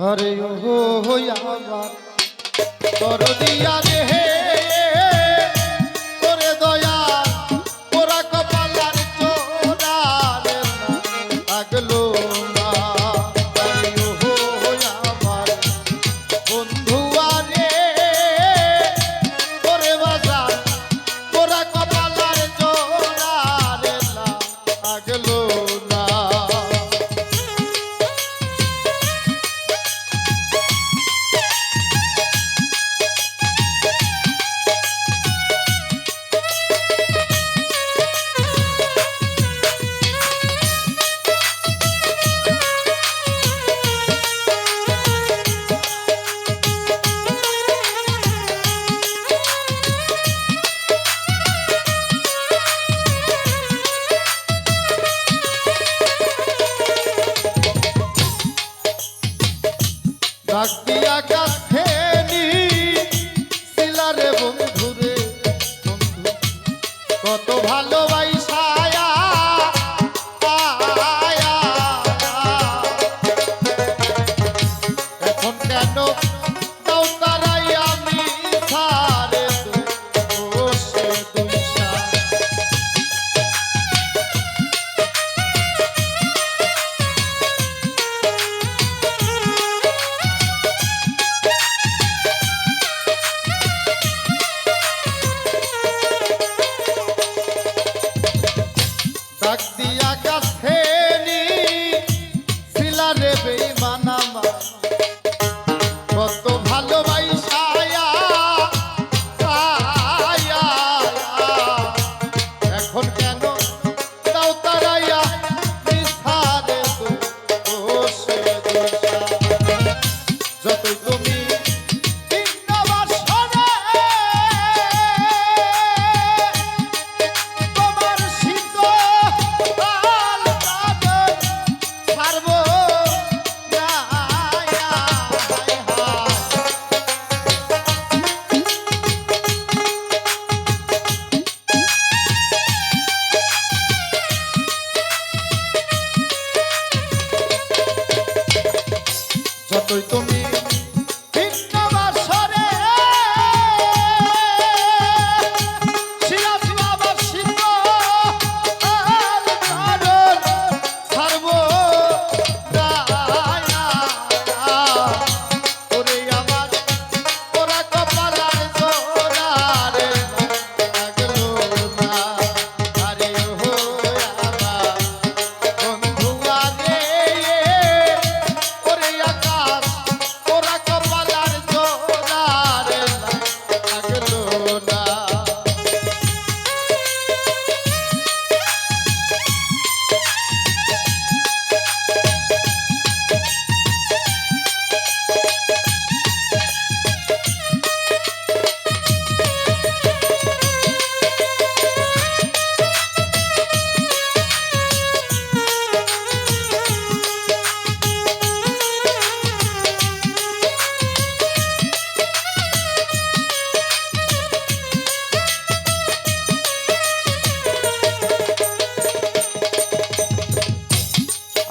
আরে ও আমার দরদিয়া রে ওরে দয়া ওরা কপালার চোরা রে আগলো না। আরে ও আমার বন্ধু আরে ওরে বাজার ওরা কপালার চোরা রে আগলো না। ডাক দিয়া কাছে নি শিলারে বন্ধুরে বন্ধু কত ভালোবাসা এখন কেন তাও তারাই আমি সারে বসে দুইসা। ডাক দিয়া কাছে নি শিলারে বেঈমান আমার কত ভালোবাসা এখন কেন তাও তারাইয়া মিছারে বসে দোষা। যতই তুমি যতই তুমি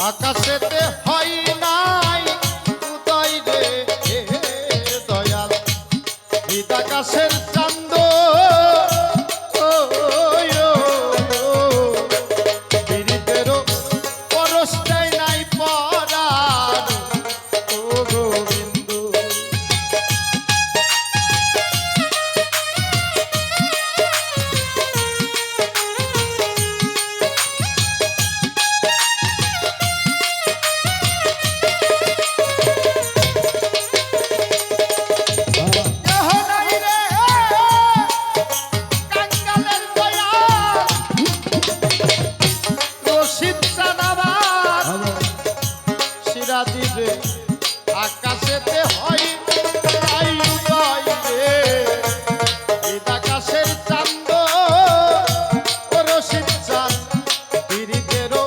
আকাশেতে হয় নাই উদয় রে দয়াল হৃদ আকাশের চান্দ পীড়িতেরও পরশটাই নাই পরার ও গোবিন্দু। আকাশেতে হয় নাই উদয় রে হৃদ আকাশের চান্দ রশিদ চাঁদ পীড়িতেরও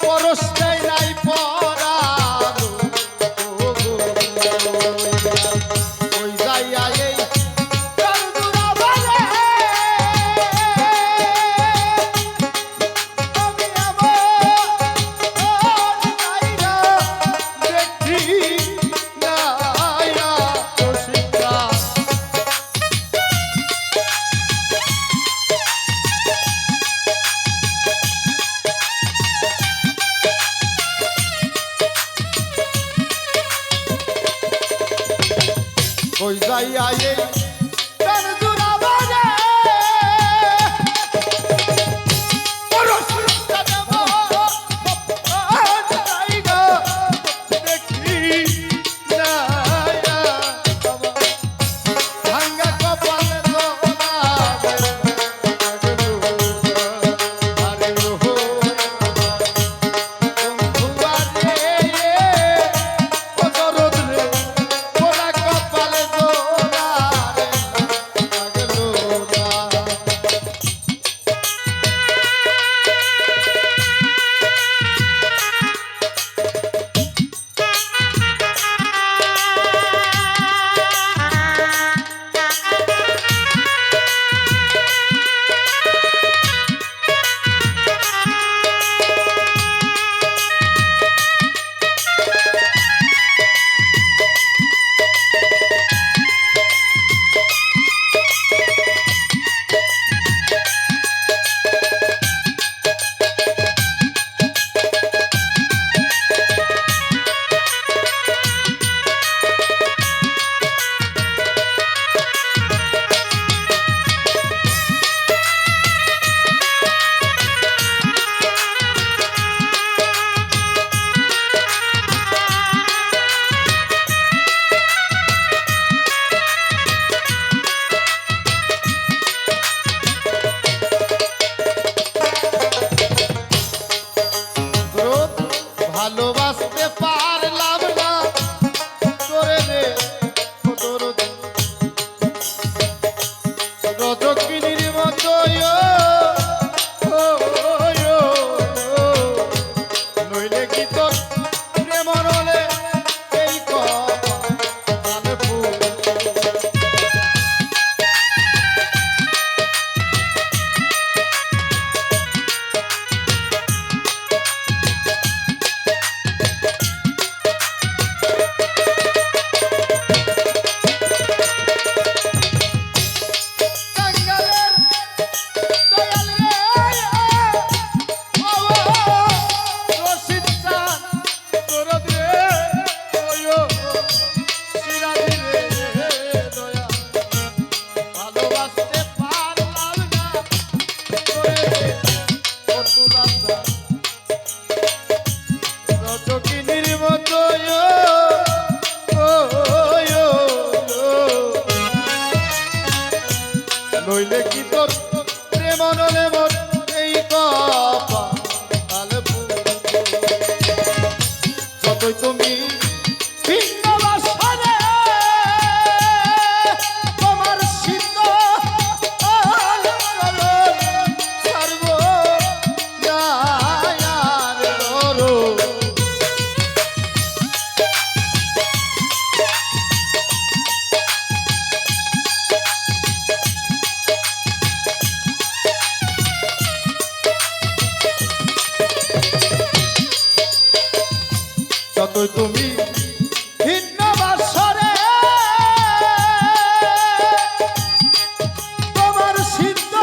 পরশটাই নাই পরার ওই যাইয়া এই কই যাইয়া এই প্রাণ জুড়াবারে পরশটা দেব জায়গা দেখি না ভাঙ্গা কপাল দোলা আরে ওহো ভালোবাসতে পারলাম না তোরে রে তোর রজকিনীর মতো নইলে কি তোর প্রেম নলে এই কপাল ফুল নইলে কি তোর প্রেম নলে মন এই কপাল ফুল যতই তুমি ভিন্ন বাসনে তোমার শীত সর্ব যতই তুমি ভিন্ন বাসরে তোমার সিদ্ধ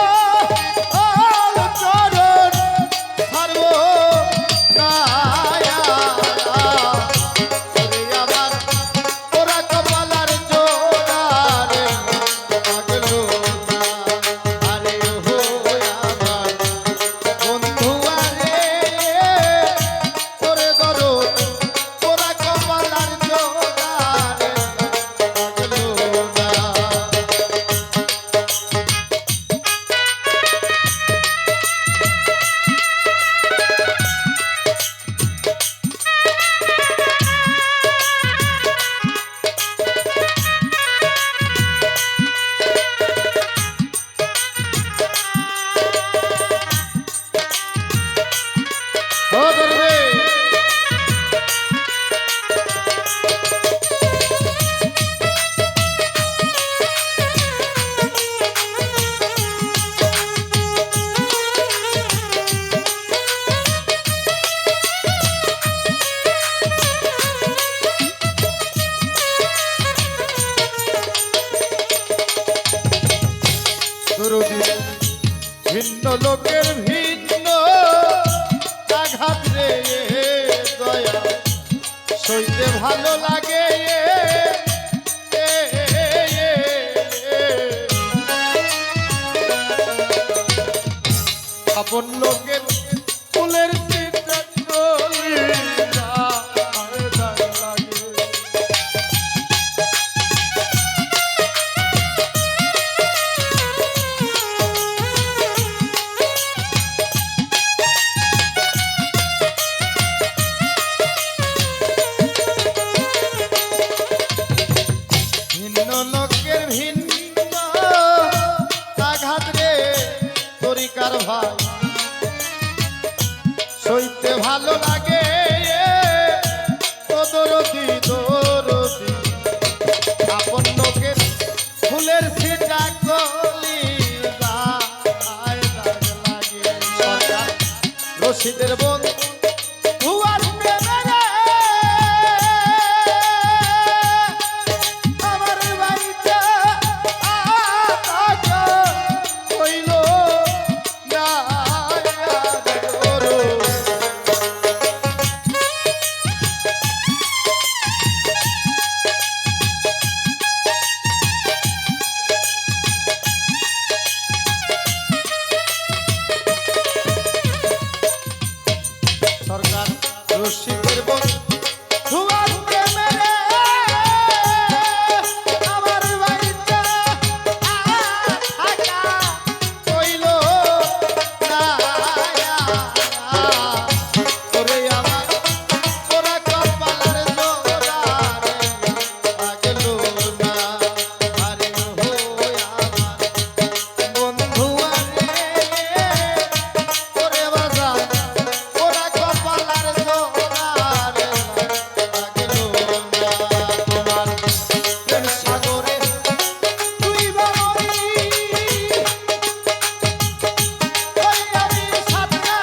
চরণ সর্ব আমার ওরা কপালার জোড়ারে লাগলো আরে হো আমার বন্ধু আরে তোরে ধরো ভিন্ন লোকের ভিন্ন আঘাত রে দয়া সইতে ভালো লাগে রশিদের বন্ধু ভুয়ার প্রেমেরে আমার বাড়িতে আটা হইল না গরু। সরকার রশিদের বন্ধু ভুয়ার প্রেমেরে আমার বাড়িতে আটা হইল না ওরে আমার ওরা কপালের জোড়া রে আগেল না আরে হো আমার বন্ধু আরে ওরে বাজার ওরা কপালের জোড়া রে আগেল না তোমার প্রেম সাগরে তুই বাবরি ওই আমি সাতটা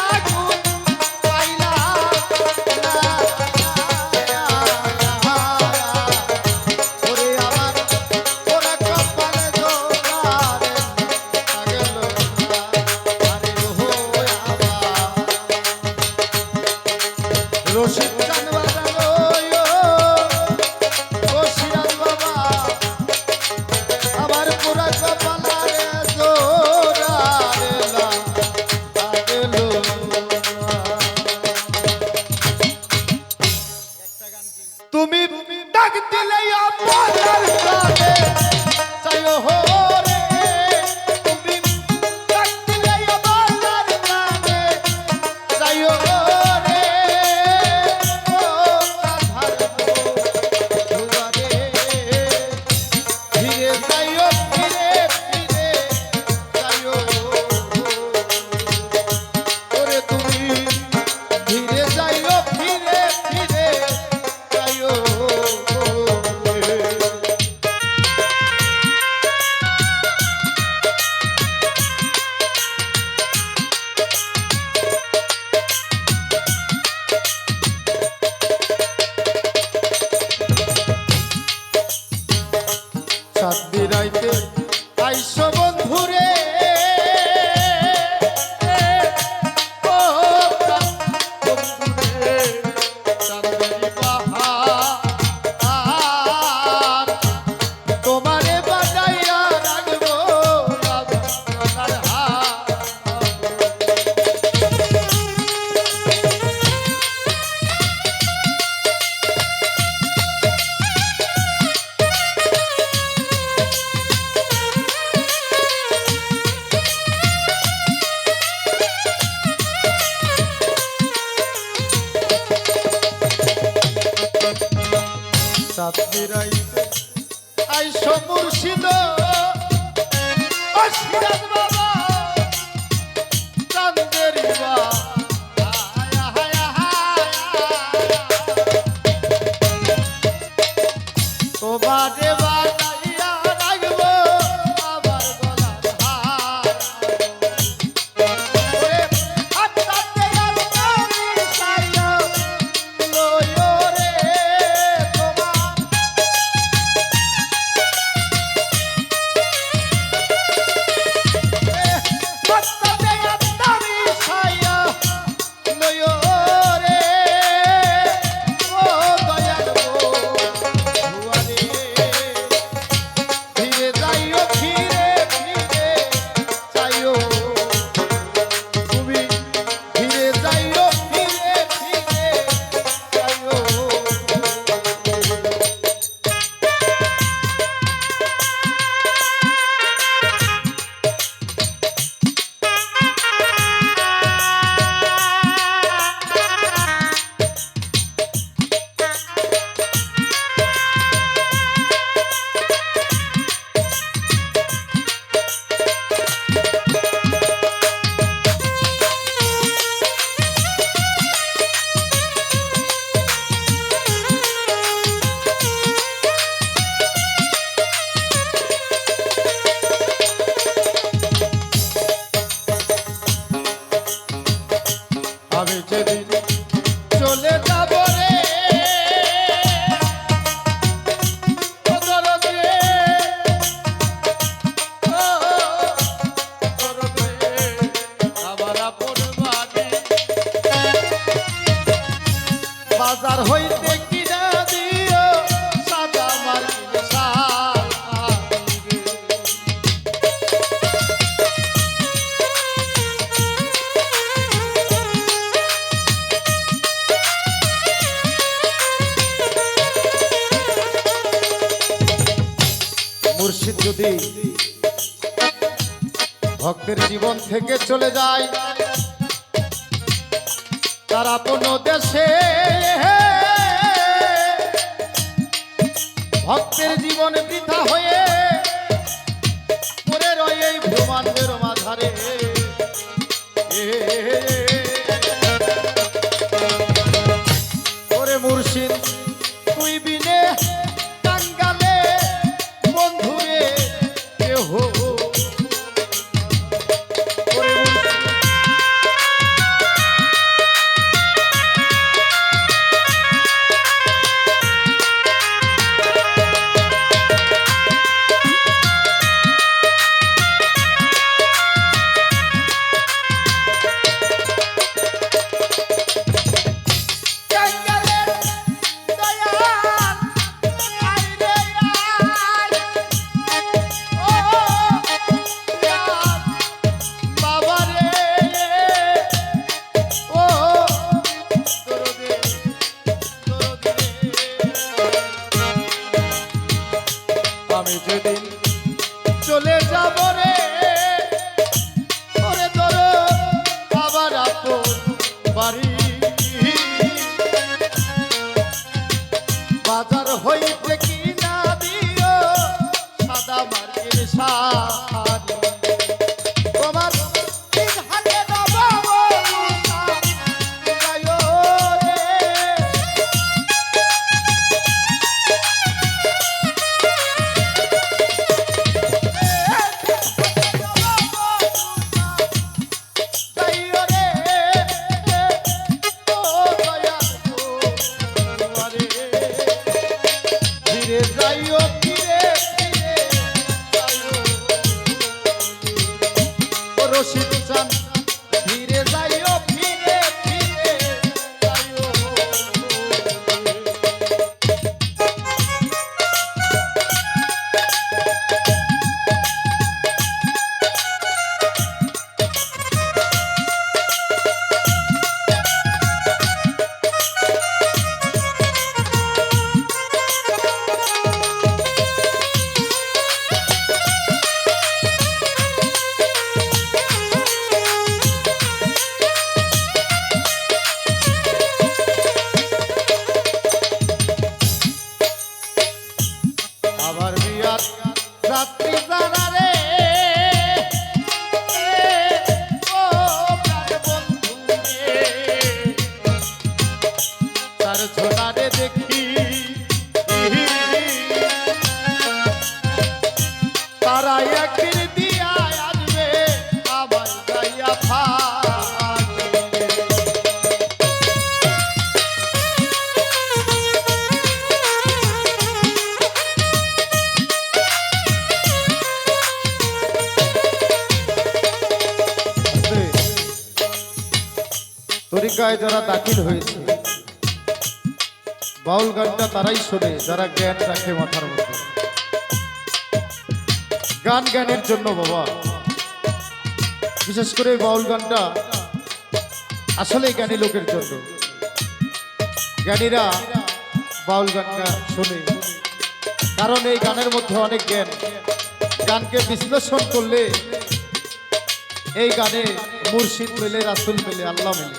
আগুন পাইলা না ওরে আমার ওরা কপালে জোড়ারে আগেল না আরে হো আমার রশিদ চান বাজানো ও সিরাজ বাবা আমার পুরা কপালারে জোড়ারে আগেল তুমি ডাক দিলে আপনার প্রাণে চাইও হো রে তুমি ডাক দিলে আপনার প্রাণে চাইও রে ও আধার দুয়ারে ফিরে যাইও ফিরে ফিরে যাইও ওরে তুমি ফিরে যাইও ফিরে ফিরে যাইও চাঁদনি রাইতে আইসো বন্ধুরে ও বন্ধুরে চাঁদনি বাহার তোমারে বাজাইয়া রাখবো আপনার হাত চাঁদনি রাইতে আইসো মুর্শিদ ও সিরাজ বাবা চাঁদেরি তোমারে বাজাইয়া রাখবো আমার গলার হার ওরে হাতটাতে আলমারি সাইয়া লইও রে তোমার হইতে কিনা দিও সাদা মার্কিন মুর্শিদ যদি ভক্তের জীবন থেকে চলে যায় তার আপন দেশে, ভক্তের জীবন বৃথা হয়ে পড়ে রয়ে এই ব্রহ্মাণ্ডের মাঝারে। ওরে মুর্শিদ তুই বিনে টাঙ্গালে বন্ধুরে কেহ, আমি যেদিন চলে যাব রে ওরে ধরো আবার আপন বাড়ি, বাজার হইতে কিনা দিও সাদা মার্কিন শাড়ি, তোমার তিন হাতে দেবো রশিদ চান ধীরে যাইও ফিরে ফিরে যাইও। আবার বিয়ার যাত্রী যারা রে ও প্রাণ বন্ধু রে, তার ঝোলারে দেখি তারা একদিন দিয়া আসবে আবার যাইয়া তরিকায় যারা দাখিল হয়েছে বাউল গানটা তারাই শোনে যারা জ্ঞান রাখে মাথার মধ্যে। গান জ্ঞানের জন্য বাবা, বিশেষ করে বাউল গানটা আসলে জ্ঞানী লোকের জন্য। জ্ঞানীরা বাউল গানটা শোনে কারণ এই গানের মধ্যে অনেক জ্ঞান। গানকে বিশ্লেষণ করলে এই গানে মুর্শিদ মেলে, রাসূল মেলে, আল্লাহ মেলে।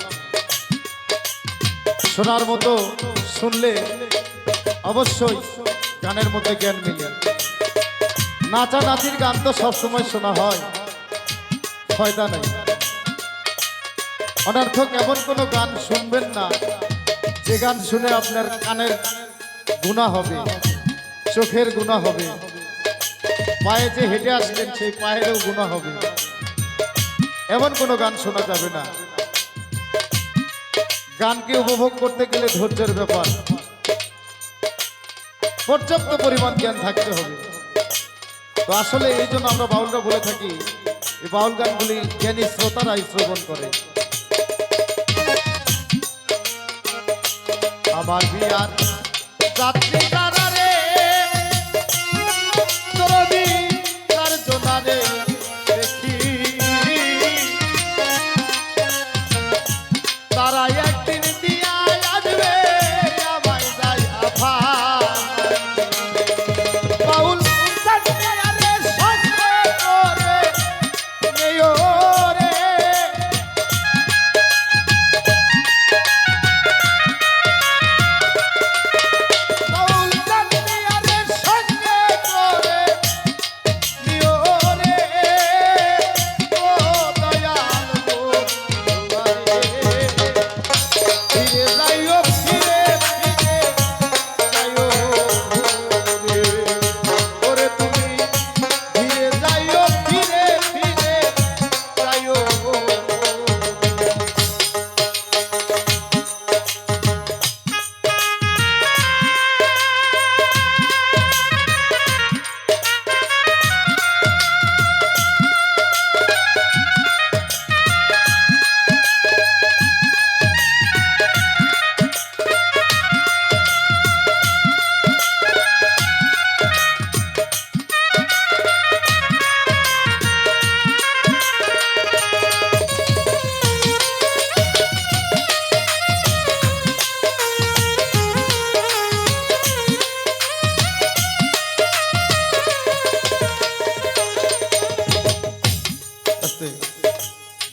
শোনার মতো শুনলে অবশ্যই গানের মধ্যে জ্ঞান মিলে। নাচানাচির গান তো সবসময় শোনা হয়, ফায়দা নাই। অনর্থক এমন কোনো গান শুনবেন না যে গান শুনে আপনার কানের গুনাহ হবে, চোখের গুনাহ হবে, পায়ে যে হেঁটে আসলেন সেই পায়েরও গুনাহ হবে। এমন কোনো গান শোনা যাবে না। গানকে উপভোগ করতে গেলে ধৈর্যের ব্যাপার, পর্যাপ্ত পরিমাণ জ্ঞান থাকতে হবে। তো আসলে এই জন্য আমরা বাউলরা বলে থাকি এই বাউল গানগুলি জ্ঞানী শ্রোতারাই শ্রবণ করে। আমার বিয়ার যাত্রী যারা রে দরদি তার জোনারে দেখি তারা একদিন দিয়া আসবে আমায় যাই আফা বাউল সাথে সঙ্গে করে নেও রে বাউল সাথে সঙ্গে করে নিও রে ও দয়াল গো ফিরে যাইও ফিরে ফিরে যাইও রে ওরে তুমি ফিরে যাইও ফিরে ফিরে যাইও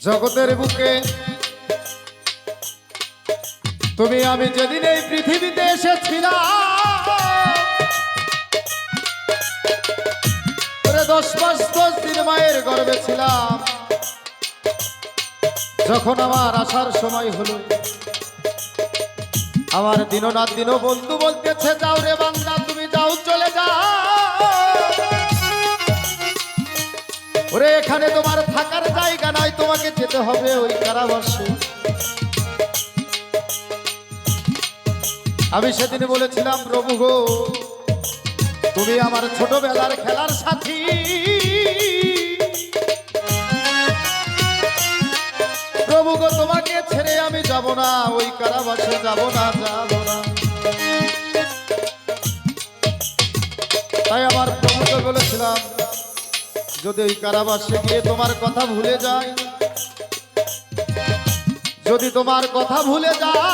জগতের বুকে তুমি আমি যেদিন এই পৃথিবীতে এসেছিলাম 10 মাস 10 দিন মায়ের গর্ভে ছিলাম যখন আমার আসার সময় হলো আমার দিনরাত দিন বন্ধু বলতেছে যাও রে বান্দা তুমি যাও চলে যাও ওরে এখানে তোমার থাকার জায়গা নাই তোমাকে যেতে হবে ওই কারাবাসে আমি সেদিন বলেছিলাম প্রভু গো তুমি আমার ছোটবেলার খেলার সাথী প্রভু গো তোমাকে ছেড়ে আমি যাব না ওই কারাবাসে যাব না তাই আমার প্রভুকে বলেছিলাম যদি ওই কারাবাসে গিয়ে তোমার কথা ভুলে যায় যদি তোমার কথা ভুলে যায়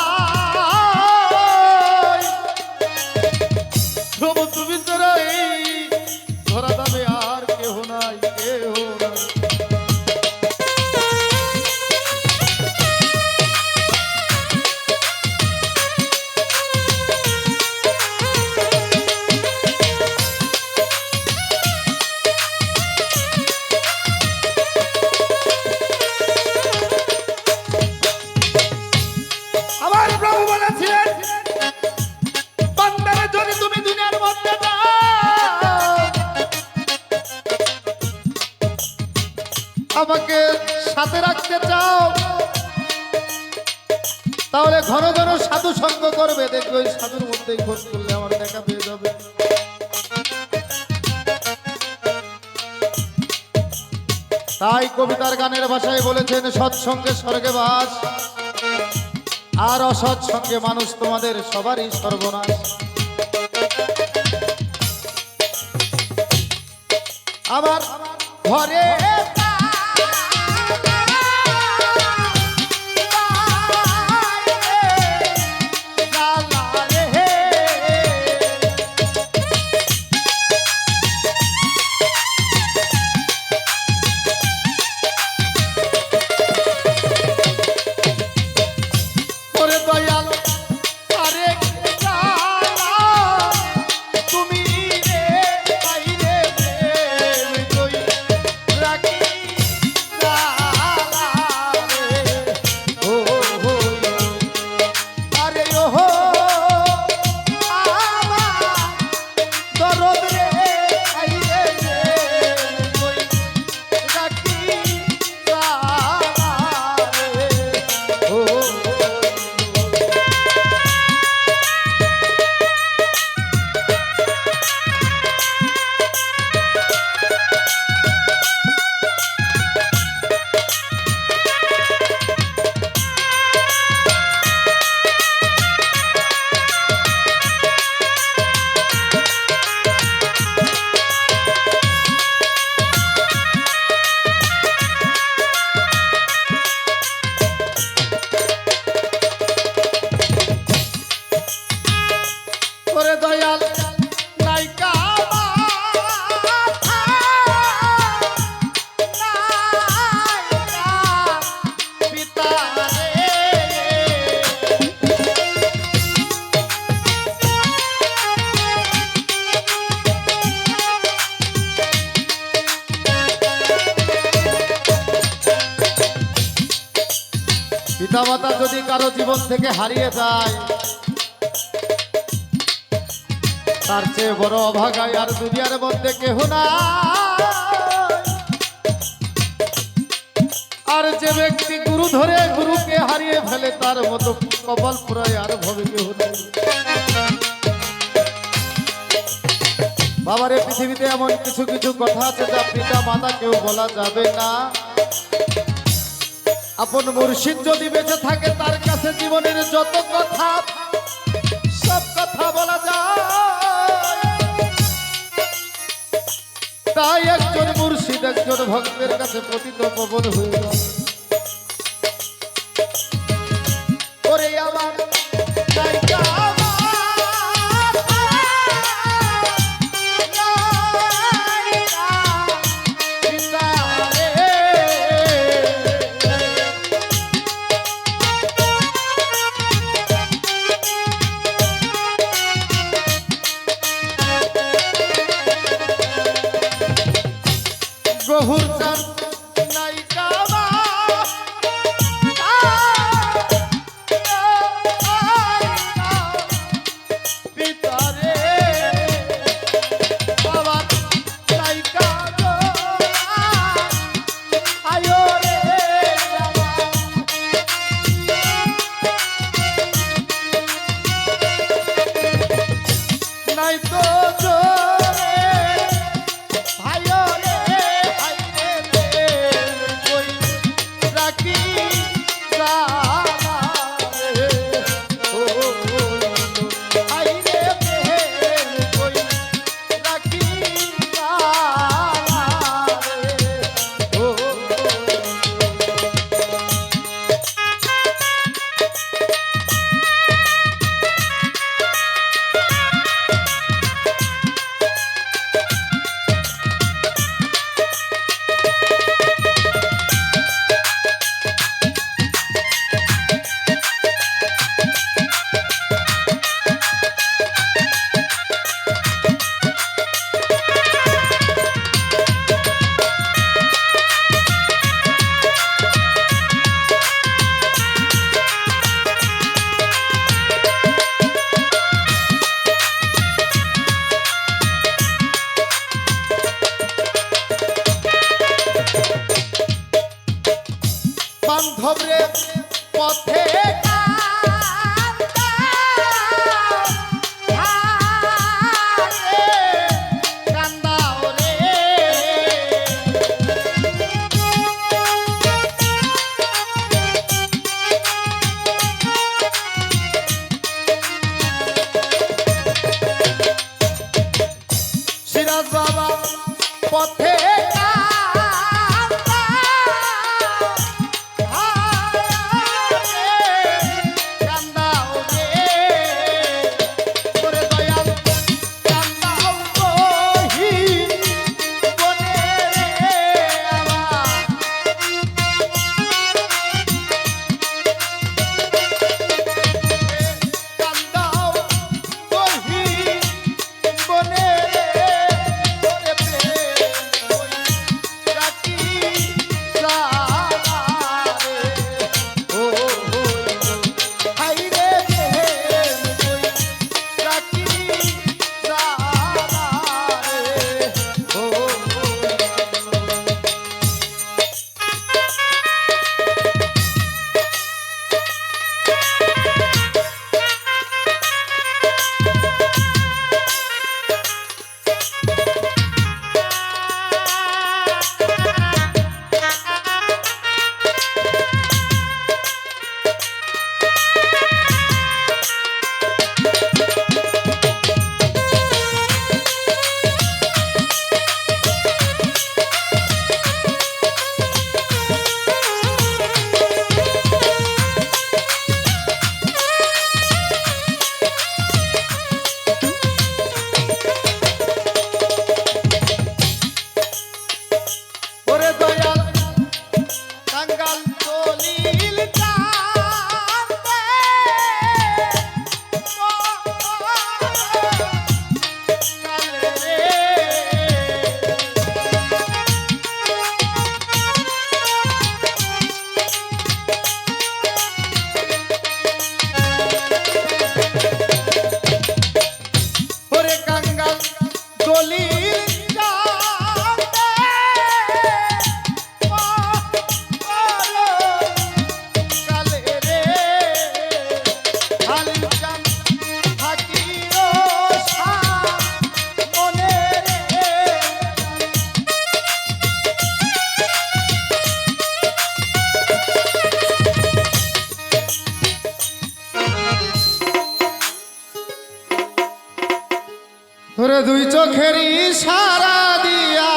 প্রভু তুমি ছাড়া এই ধরা দামে আর কেহ নাই কেহ নাই আমার প্রভু বলেছিলেন বান্দারে যদি তুমি দুনিয়ার মধ্যে আমাকে সাথে রাখতে চাও তাহলে ঘন ঘন সাধু সঙ্গ করবে দেখবে ওই সাধুর মধ্যেই খোঁজ করলে আমার দেখা পেয়ে যাবে তাই কবিতার গানের ভাষায় বলেছেন সৎসঙ্গে স্বর্গে বাস আর অসৎ সঙ্গে মানুষ তোমাদের সবারই সর্বনাশ আমার ঘরে তুমি রে বাইরে প্রেম কই রাখি ওরে দয়াল নাইকা পিতামাতা যদি কারো জীবন থেকে হারিয়ে যায় তার চেয়ে বড় অভাগায় আর দুনিয়ার মধ্যে কেহ না। আর যে ব্যক্তি গুরু ধরে গুরুকে হারিয়ে ফেলে তার মতো কপাল পুরায় আর ভবে কেহ নেই। বাবারে পৃথিবীতে এমন কিছু কিছু কথা আছে যা পিতা মাতা কেউ বলা যাবে না। আপন মুর্শিদ যদি বেঁচে থাকে তার কাছে জীবনের যত কথা সব কথা বলা যায়। তাই একজন মুর্শিদ একজন ভক্তের কাছে পতিত পাবন হয়ে যায়। ওরে আমার নাইকা গহুর চান নাইকা পিতারে বাবা নাইকা আয়ো রে নাই তো বান্ধবরে পথে সিরাজ বাবা পথে ওরে দুই চোখের ইশারা দিয়া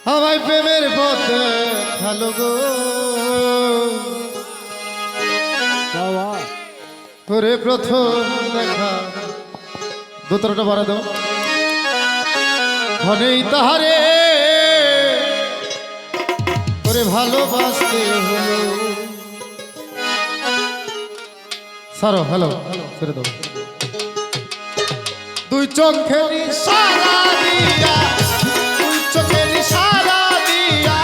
আমায় প্রেমের পথে ভালো গো ওরে প্রথম দেখা দোতরাটা বাড়া দাও ঘনেই তাহারে ওরে ভালোবাসতে হলো সারো হ্যালো ছেড়ে দাও দুই চোখের ইশারা দিয়া দুই চোখের ইশারা দিয়া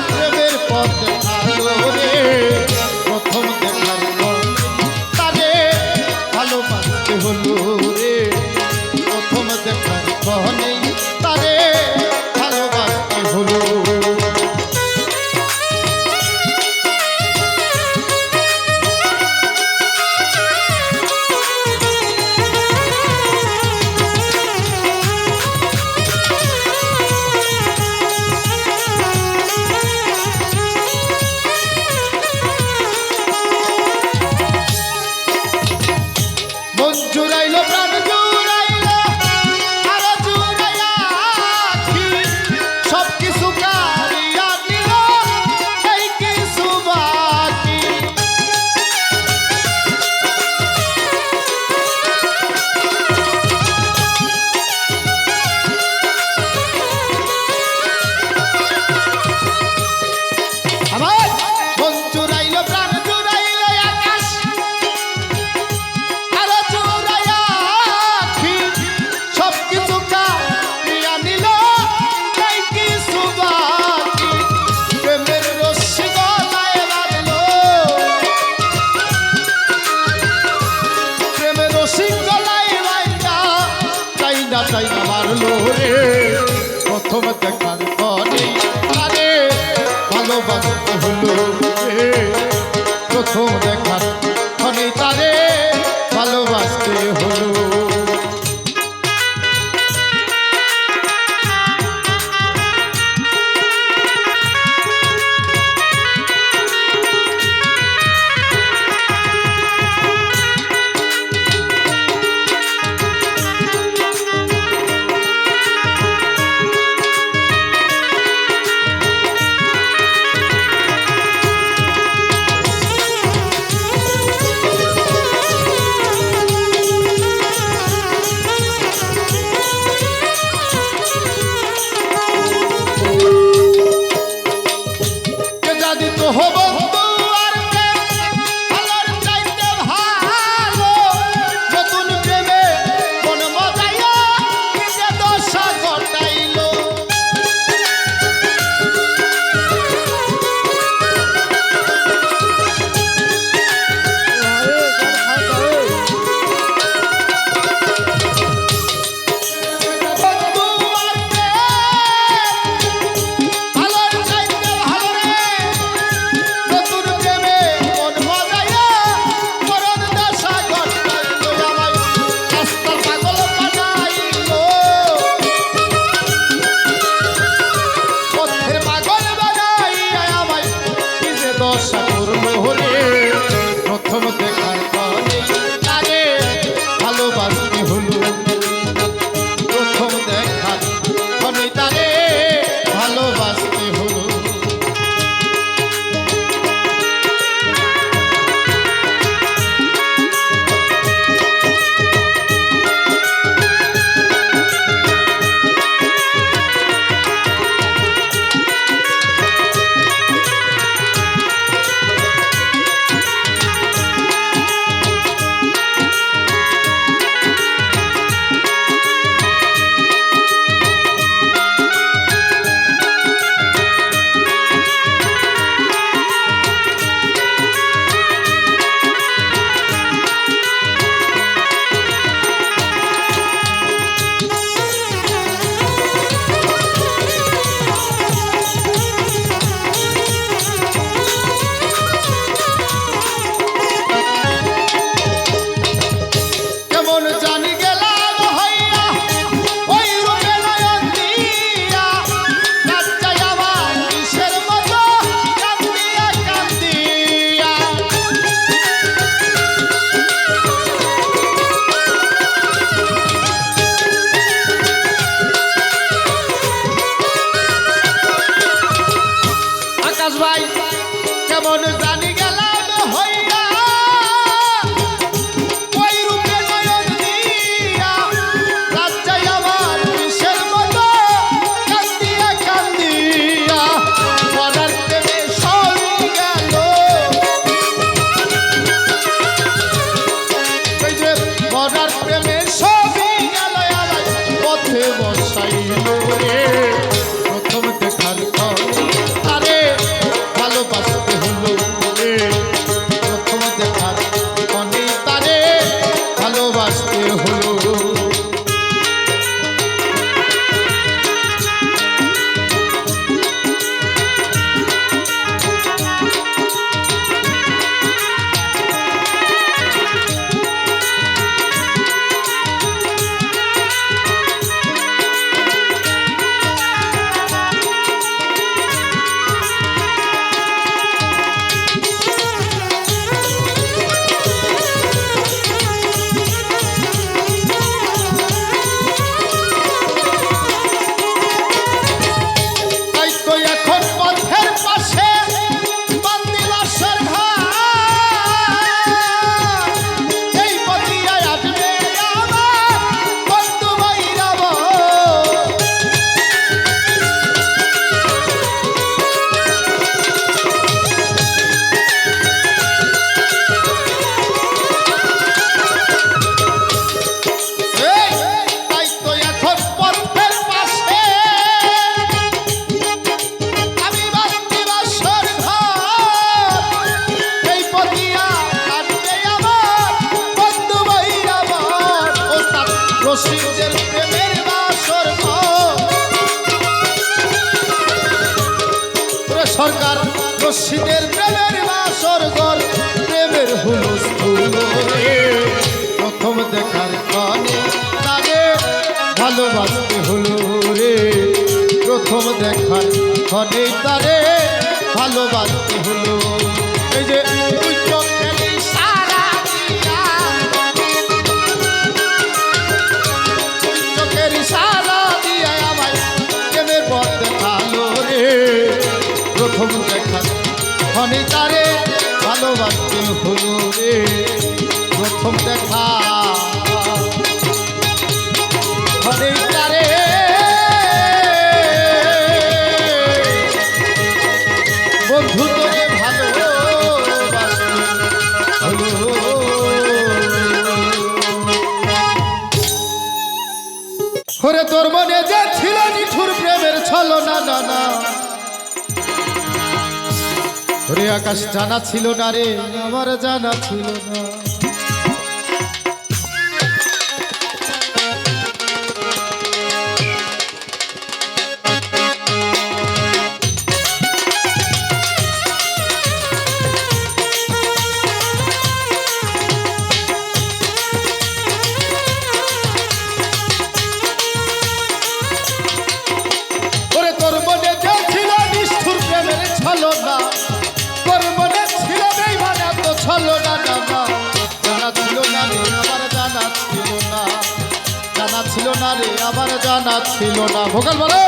প্রেমের পথ দেখালো রে প্রথম দেখার পর তারে ভালোবাসতে হলো রে প্রথম দেখার পরে তারে ভালোবাসতে হলো জুড়াইলো প্রাণ জুড়াইলো আরো জুড়াইয়া আখি সব কিছু কারিয়া নিল এই কিছু বাকি আমার মন জুড়াইলো প্রাণ জুড়াইলো আকাশ চাইনা মারলো রে প্রথম দেখার পরে আরে ভালোবাসতে হলো রে প্রথম দেখার পরে তারে ভালোবাসতে হলো মুর্শিদের প্রেমের বাসর ঘর প্রেমের হুলস্থুল রে প্রথম দেখার ক্ষণে তারে ভালোবাসতে হলো রে প্রথম দেখার ক্ষণে তারে ভালোবাসতে হলো এই যে তুই চোখের ইশারা দিয়া চোখের ইশারা দিয়া আমায় প্রেমের পথ দেখালো রে প্রথম দেখার ক্ষণে তারে ভালোবাসতে হলো রে প্রথম দেখা ক্ষণে তারে বন্ধু তোরে ভালোবাসতে হলো ওরে তোর মনে যে ছিল নিঠুর প্রেমের ছলনা না না ওরে আকাশ জানা ছিল না রে আমার জানা ছিল না ওরে তোর মনে যে ছিল নিষ্ঠুর প্রেমের ছলনা তোর মনে ছিল বেঈমান এত ছলনা না না জানা ছিল না রে আমার জানা ছিল না জানা ছিল না রে আমার জানা ছিল না ভোকাল বলো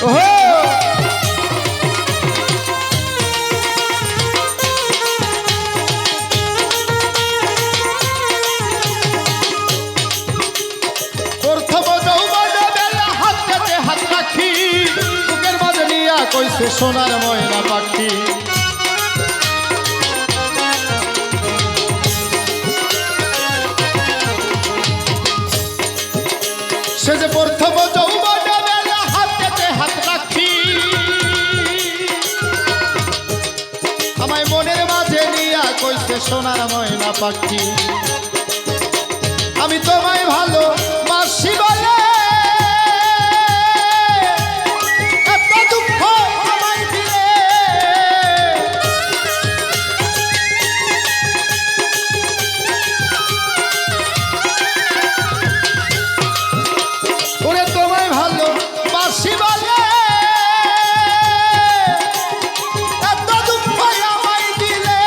ওহো প্রথম যৌবনে বেলা হাত কাটে হাত রাখি বুকের মাঝে নিয়া কইছে সোনার ময়না পাখি সে যে প্রথম যৌবনে বেলা হাত কাটে হাত রাখি আমায় মনের মাঝে নিয়া কইছে সোনার ময়না পাখি আমি তোমায় ভালো বাসি বলে এত দুঃখ আমায় দিলে ওরে তোমায় ভালো বাসি বলে এত দুঃখ আমায় দিলে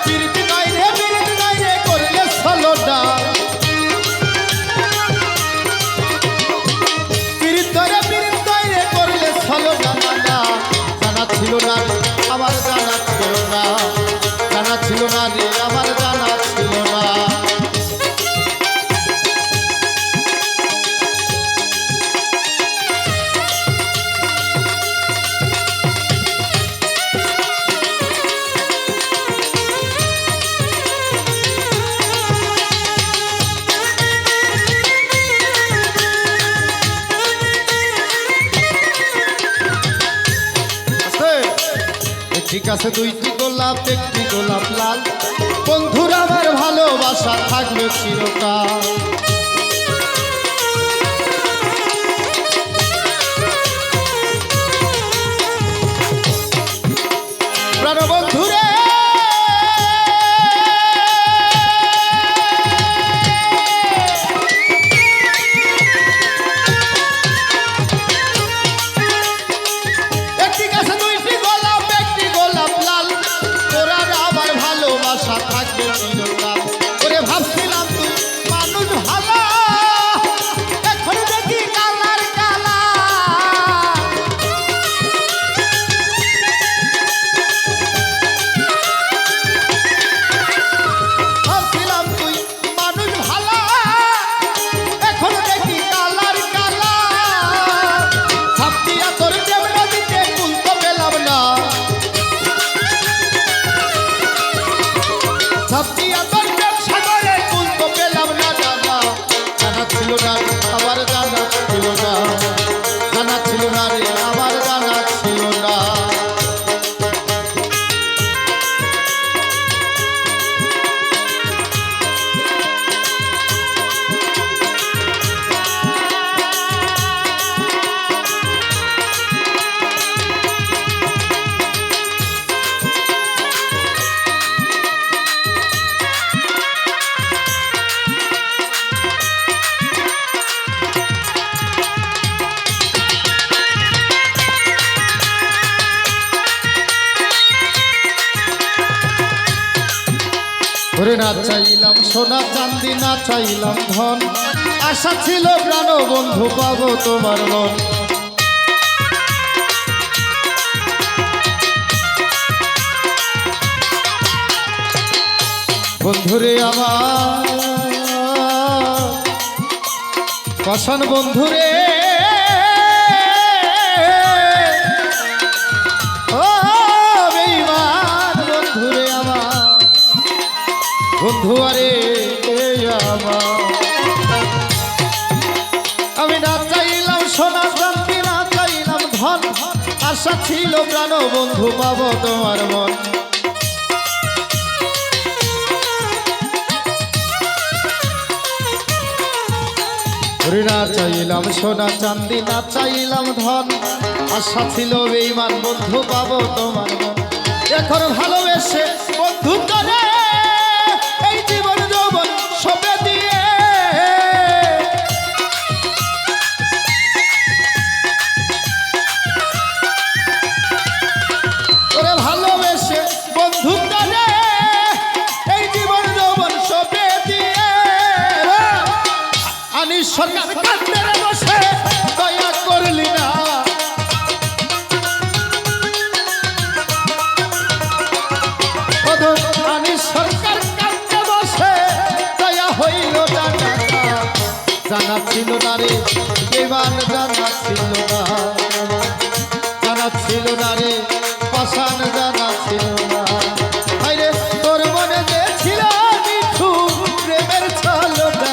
বিরতি নাই রে করলে ছলনা জানা ছিল না রে আমার জানা ছিল না জানা ছিল না রে আমার জানা ছিল না ঠিক আছে দুইটি গোলাপ একটি গোলাপ লাল বন্ধুরা আমার ভালোবাসা থাকবে চিরকাল প্রাণবন্ধুরে থাকবে চিরকাল ওরে ভাবছিলাম তুই মানুষ ভালো এখন দেখি কালার কালা ভাবছিলাম তুই মানুষ ভালো এখন দেখি কালার কালা ভাবতিয়া তোর প্রেম নদীতে কুল তো পেলাম না ভাবতিয়া তোর প্রেম সাগরে কুল তো পেলাম না জানা জানা ছিল না আবার জানা ছিল না জানা ছিল না রে আবার জানা ছিল না ওরে না চাইলাম সোনা চাঁদি না চাইলাম ধন, আশা ছিল প্রাণ বন্ধু পাবো তোমার মন। বন্ধুরে আমার কসন বন্ধুরে, ও বেঈমান বন্ধুরে আমার, বন্ধু আরে আমার। আমি না চাইলাম সোনা চাঁদি না চাইলাম ধন, আশা ছিল প্রাণ বন্ধু পাবো তোমার মন। না চাইলাম সোনা চাঁদি না চাইলাম ধন, আশা ছিল বেঈমান বন্ধু পাবো তোমার মন। এখন ভালোবেসে বন্ধু করে এই জীবন যৌবন সবে দিয়ে, ওরে ভালোবেসে বন্ধু করে এই জীবন যৌবন সবে দিয়ে, আনি সরকার কাঁদতে বসে দয়া করলি না। আনি সরকার কাঁদতে বসে দয়া হইল না, জানা ছিল না রে বেঈমান, জানা ছিল না, জানা ছিল না রে পাষাণ, জানা ছিল না। আরে তোর মনে যে ছিল নিঠুর প্রেমের ছলনা,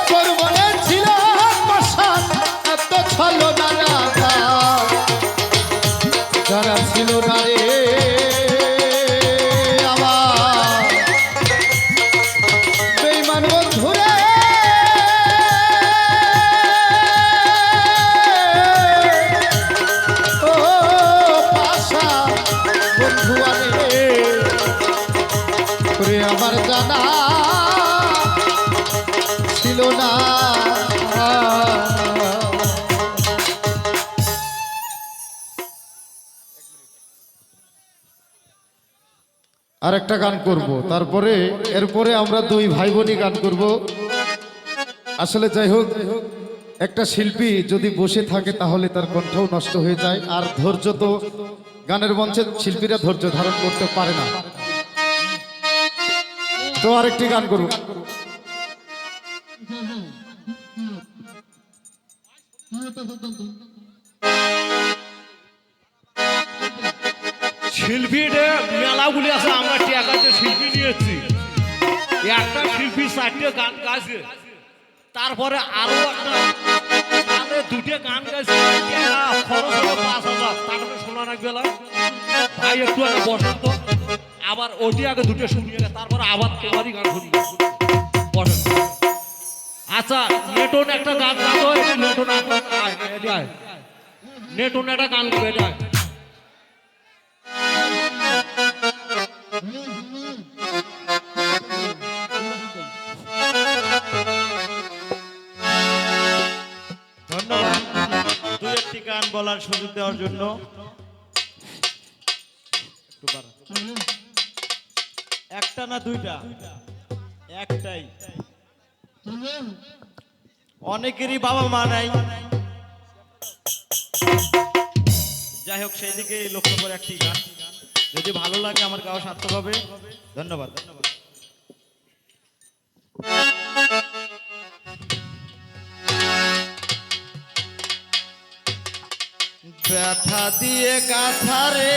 তোর মনে ছিল পাষাণ এত ছলনা, জানা ছিল না রে আমার বেঈমান বন্ধুরে। ও পাষাণ বন্ধু আরে করে আমার জানা ছিল না। আর একটা গান করব, তারপরে এরপরে আমরা দুই ভাই বোনই গান করব। আসলে যাই হোক, একটা শিল্পী যদি বসে থাকে তাহলে তার কণ্ঠও নষ্ট হয়ে যায়, আর ধৈর্য তো গানের মঞ্চে শিল্পীরা ধৈর্য ধারণ করতে পারে না। তো আরেকটি গান করব। শিল্পী মেলাগুলি আছে, আমরা টাকাতে শিল্পী নিয়েছি, একটা শিল্পী 4টে গান গাইছে, তারপরে আরো একটা দুটো গান গাইছে, খরচ হলো 5,000, তার শোনা রাখবে ভাই, একটু আগে বসেন তো, আবার ওটি আগে দুটো শুনিয়ে তারপরে আবার তোমারই গান শুনি, বসেন। আচ্ছা, নেটন একটা গান গাতো, নেটন নেটন একটা গান গাবে, ধন্যবাদ দুই একটি গান বলার সুযোগ দেওয়ার জন্য। একটা না দুইটা, একটাই। অনেকেরই বাবা মা নাই, যাই হোক সেই দিকে লক্ষ্য করে একটি গান, যদি ভালো লাগে আমার গাওয়া সার্থক হবে। ধন্যবাদ। ব্যথা দিয়ে কাথারে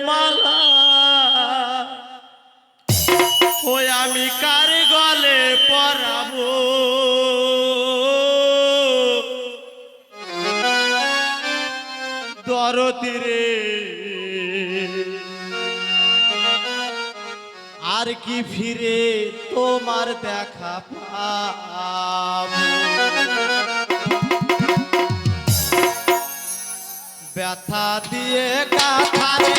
মালা, ওই আমি কার গলে পরাবো, দরদি রে আর কি ফিরে তোমার দেখা পাবো। ব্যথা দিয়ে কাথারে